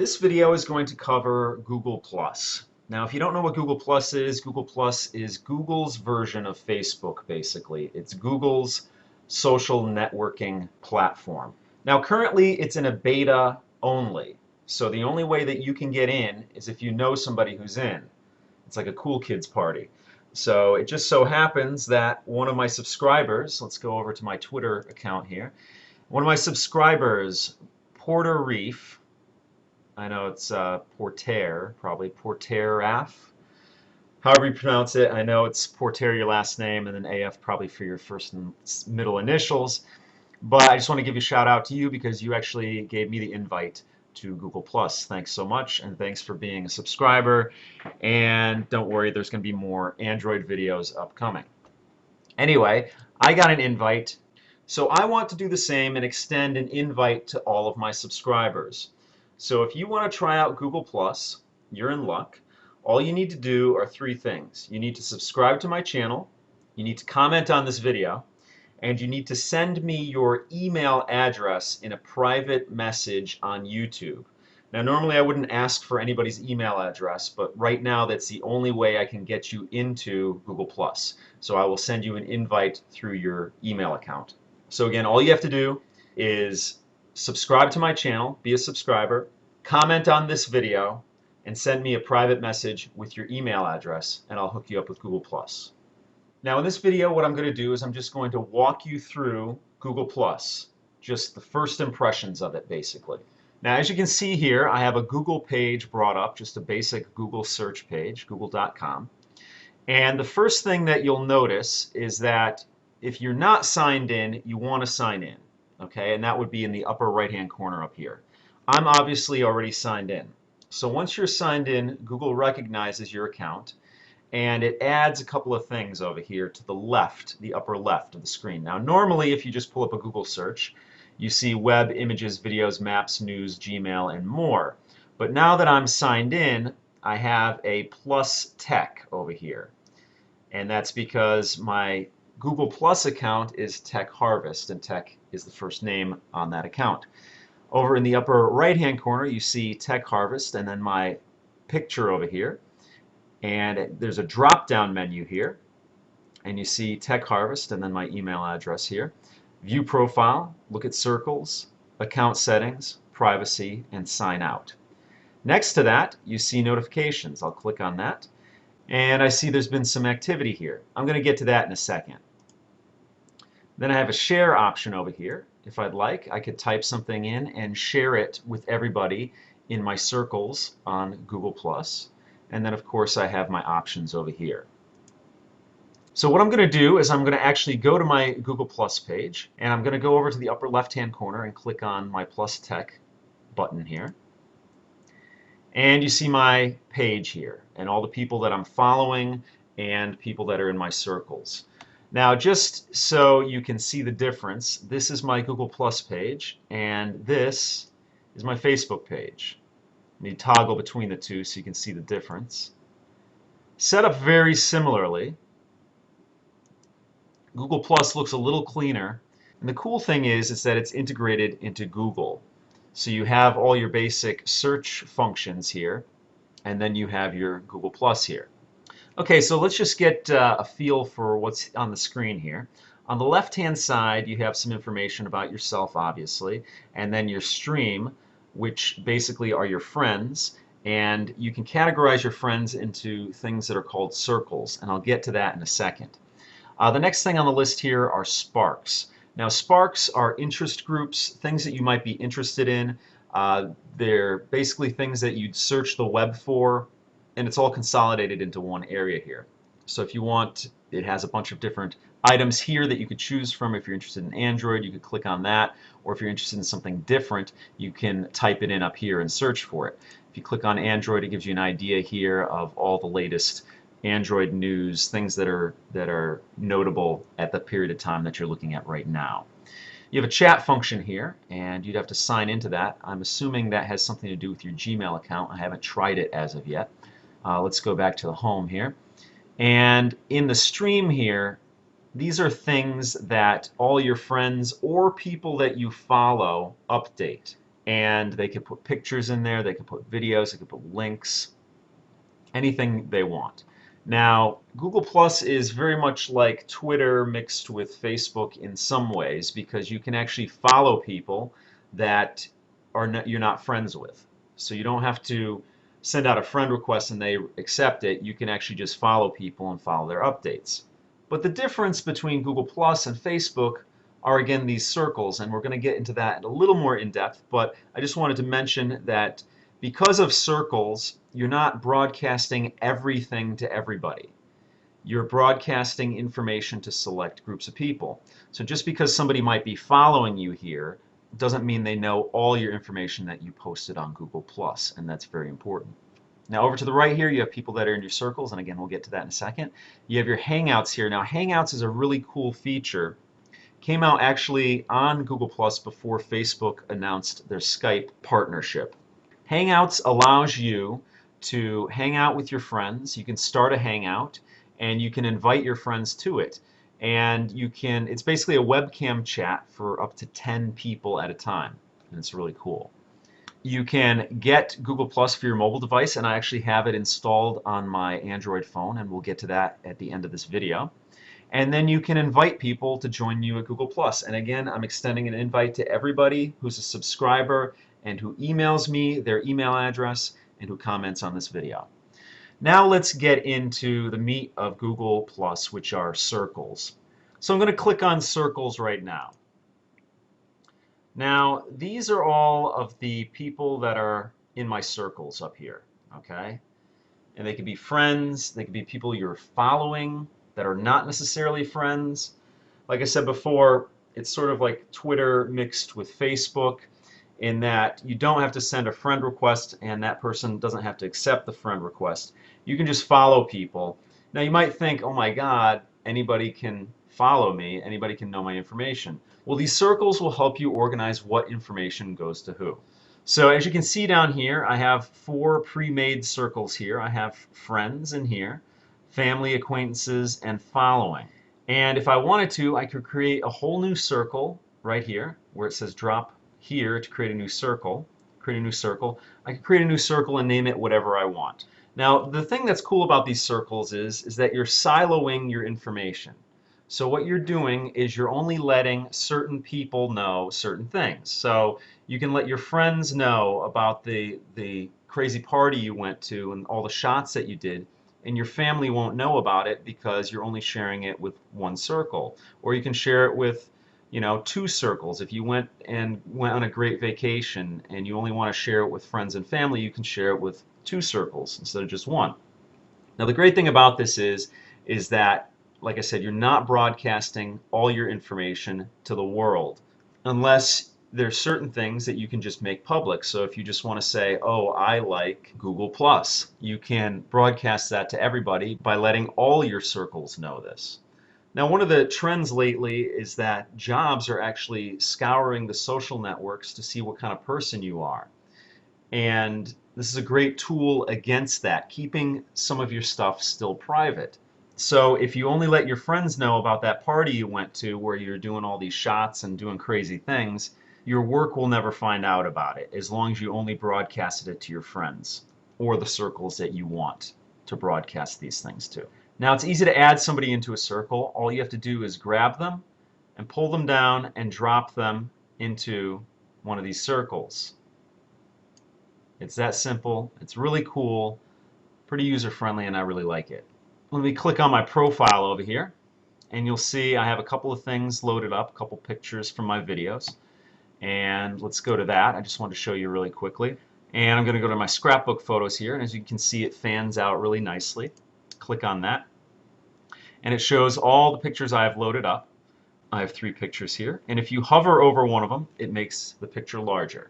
This video is going to cover Google+. Now, if you don't know what Google+ is Google's version of Facebook, basically. It's Google's social networking platform. Now, currently, it's in a beta only. So the only way that you can get in is if you know somebody who's in. It's like a cool kids party. So it just so happens that one of my subscribers, let's go over to my Twitter account here, one of my subscribers, Porter Reef, I know it's Porter, probably Porter AF. However you pronounce it, I know it's Porter, your last name, and then AF probably for your first and middle initials. But I just want to give you a shout out to you because you actually gave me the invite to Google+. Thanks so much, and thanks for being a subscriber. And don't worry, there's going to be more Android videos upcoming. Anyway, I got an invite, so I want to do the same and extend an invite to all of my subscribers. So if you want to try out Google+, you're in luck. All you need to do are three things. You need to subscribe to my channel, you need to comment on this video, and you need to send me your email address in a private message on YouTube. Now, normally I wouldn't ask for anybody's email address, but right now that's the only way I can get you into Google+. So I will send you an invite through your email account. So again, all you have to do is subscribe to my channel, be a subscriber, comment on this video, and send me a private message with your email address, and I'll hook you up with Google+. Now in this video, what I'm going to do is I'm just going to walk you through Google+, just the first impressions of it, basically. Now, as you can see here, I have a Google page brought up, just a basic Google search page, google.com. And the first thing that you'll notice is that if you're not signed in, you want to sign in. Okay, and that would be in the upper right-hand corner up here. I'm obviously already signed in. So once you're signed in, Google recognizes your account, and it adds a couple of things over here to the left, the upper left of the screen. Now, normally, if you just pull up a Google search, you see web, images, videos, maps, news, Gmail, and more. But now that I'm signed in, I have a plus tech over here. And that's because my Google Plus account is Tech Harvest, and Tech is the first name on that account. Over in the upper right-hand corner, you see Tech Harvest, and then my picture over here. And there's a drop-down menu here, and you see Tech Harvest, and then my email address here. View Profile, look at Circles, Account Settings, Privacy, and Sign Out. Next to that, you see Notifications. I'll click on that. And I see there's been some activity here. I'm going to get to that in a second. Then I have a share option over here. If I'd like, I could type something in and share it with everybody in my circles on Google+. And then, of course, I have my options over here. So what I'm going to do is I'm going to actually go to my Google+ page, and I'm going to go over to the upper left-hand corner and click on my Plus Tech button here. And you see my page here, and all the people that I'm following and people that are in my circles. Now, just so you can see the difference, this is my Google Plus page, and this is my Facebook page. Let me toggle between the two so you can see the difference. Set up very similarly. Google Plus looks a little cleaner, and the cool thing is that it's integrated into Google. So you have all your basic search functions here, and then you have your Google Plus here. Okay, so let's just get a feel for what's on the screen here. On the left-hand side, you have some information about yourself, obviously, and then your stream, which basically are your friends, and you can categorize your friends into things that are called circles, and I'll get to that in a second. The next thing on the list here are sparks. Now, sparks are interest groups, things that you might be interested in. They're basically things that you'd search the web for, and it's all consolidated into one area here. So if you want, it has a bunch of different items here that you could choose from. If you're interested in Android, you could click on that, or if you're interested in something different, you can type it in up here and search for it. If you click on Android, it gives you an idea here of all the latest Android news, things that are notable at the period of time that you're looking at right now. You have a chat function here, and you'd have to sign into that. I'm assuming that has something to do with your Gmail account. I haven't tried it as of yet. Let's go back to the home here. And in the stream here, these are things that all your friends or people that you follow update. and they can put pictures in there, they can put videos, they can put links, anything they want. Now, Google Plus is very much like Twitter mixed with Facebook in some ways, because you can actually follow people that you're not friends with. So you don't have to send out a friend request and they accept it. You can actually just follow people and follow their updates. But the difference between Google Plus and Facebook are, again, these circles, and we're going to get into that a little more in depth, but I just wanted to mention that because of circles, you're not broadcasting everything to everybody. You're broadcasting information to select groups of people. So just because somebody might be following you here doesn't mean they know all your information that you posted on Google+, and that's very important. Now over to the right here, you have people that are in your circles, and again, we'll get to that in a second. You have your Hangouts here. Now Hangouts is a really cool feature. Came out actually on Google Plus before Facebook announced their Skype partnership. Hangouts allows you to hang out with your friends. You can start a Hangout and you can invite your friends to it. And it's basically a webcam chat for up to 10 people at a time. And it's really cool. You can get Google Plus for your mobile device, and I actually have it installed on my Android phone, and we'll get to that at the end of this video. And then you can invite people to join you at Google Plus. And again, I'm extending an invite to everybody who's a subscriber and who emails me their email address and who comments on this video. Now let's get into the meat of Google Plus, which are circles. So I'm going to click on circles right now. Now these are all of the people that are in my circles up here, okay? And they could be friends, they could be people you're following that are not necessarily friends. Like I said before, it's sort of like Twitter mixed with Facebook, in that you don't have to send a friend request and that person doesn't have to accept the friend request. You can just follow people. Now you might think, oh my God, anybody can follow me, anybody can know my information. Well, these circles will help you organize what information goes to who. So as you can see down here, I have 4 pre-made circles here. I have friends in here, family, acquaintances, and following. And if I wanted to, I could create a whole new circle right here where it says drop here to create a new circle. I could create a new circle and name it whatever I want. Now the thing that's cool about these circles is that you're siloing your information. So what you're doing is you're only letting certain people know certain things. So you can let your friends know about the crazy party you went to and all the shots that you did, and your family won't know about it because you're only sharing it with one circle. Or you can share it with, 2 circles. If you went on a great vacation and you only want to share it with friends and family, you can share it with 2 circles instead of just one. Now the great thing about this is that, like I said, you're not broadcasting all your information to the world unless there's certain things that you can just make public. So if you just want to say, oh, I like Google Plus, you can broadcast that to everybody by letting all your circles know this. Now, one of the trends lately is that jobs are actually scouring the social networks to see what kind of person you are. And this is a great tool against that, keeping some of your stuff still private. So if you only let your friends know about that party you went to where you're doing all these shots and doing crazy things, your work will never find out about it, as long as you only broadcasted it to your friends or the circles that you want to broadcast these things to. Now it's easy to add somebody into a circle. All you have to do is grab them and pull them down and drop them into one of these circles. It's that simple. It's really cool, pretty user-friendly, and I really like it. Let me click on my profile over here, and you'll see I have a couple of things loaded up, a couple pictures from my videos. And let's go to that. I just wanted to show you really quickly. And I'm going to go to my scrapbook photos here, and as you can see, it fans out really nicely. Click on that. And it shows all the pictures I have loaded up. I have 3 pictures here, and if you hover over one of them, it makes the picture larger.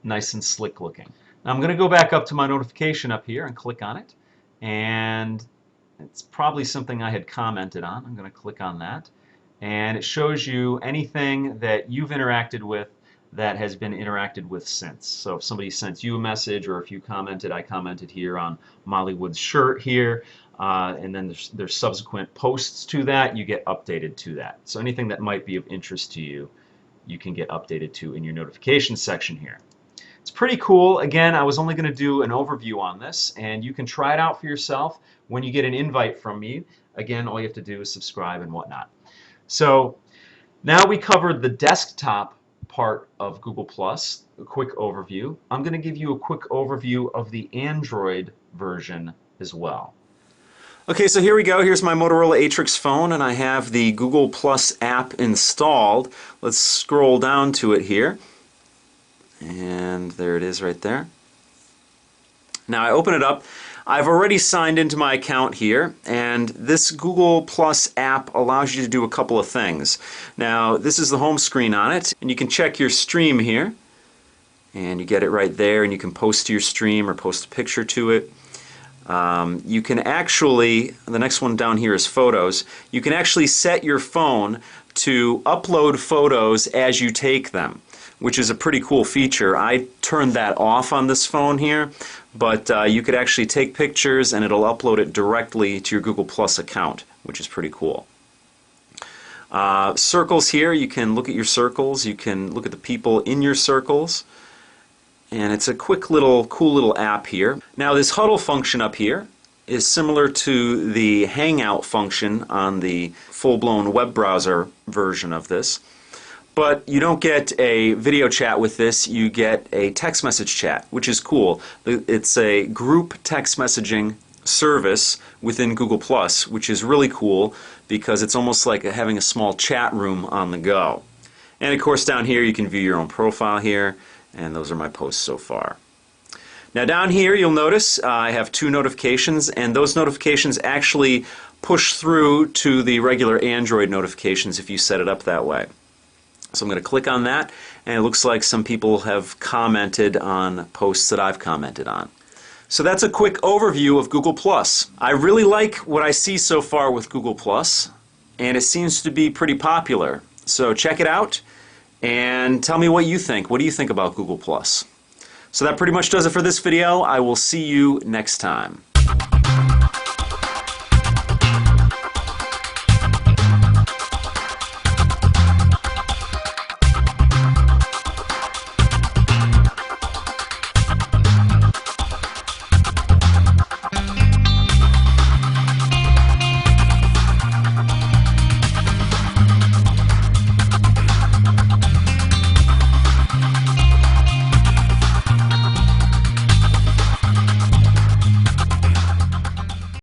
Nice and slick looking. Now I'm going to go back up to my notification up here and click on it, and it's probably something I had commented on. I'm going to click on that, and it shows you anything that you've interacted with that has been interacted with since. So if somebody sent you a message, or if you commented, I commented here on Mollywood's shirt here, and then there's subsequent posts to that, you get updated to that. So anything that might be of interest to you, you can get updated to in your notifications section here. It's pretty cool. Again, I was only going to do an overview on this, and you can try it out for yourself when you get an invite from me. Again, all you have to do is subscribe and whatnot. So now we covered the desktop part of Google+, a quick overview. I'm going to give you a quick overview of the Android version as well. Okay, so here we go. Here's my Motorola Atrix phone, and I have the Google+ app installed. Let's scroll down to it here. And there it is right there. Now I open it up. I've already signed into my account here, and this Google Plus app allows you to do a couple of things. Now this is the home screen on it, and you can check your stream here, and you get it right there, and you can post to your stream or post a picture to it. You can actually, the next one down here is photos, you can actually set your phone to upload photos as you take them, which is a pretty cool feature. I turned that off on this phone here, but you could actually take pictures and it'll upload it directly to your Google Plus account, which is pretty cool. Circles here, you can look at your circles, you can look at the people in your circles, and it's a quick little, cool little app here. Now this huddle function up here is similar to the Hangout function on the full-blown web browser version of this. But you don't get a video chat with this, you get a text message chat, which is cool. It's a group text messaging service within Google+, which is really cool because it's almost like having a small chat room on the go. And of course down here you can view your own profile here, and those are my posts so far. Now down here you'll notice I have 2 notifications, and those notifications actually push through to the regular Android notifications if you set it up that way. So I'm going to click on that, and it looks like some people have commented on posts that I've commented on. So that's a quick overview of Google+. I really like what I see so far with Google+, and it seems to be pretty popular. So check it out and tell me what you think. What do you think about Google+? So that pretty much does it for this video. I will see you next time.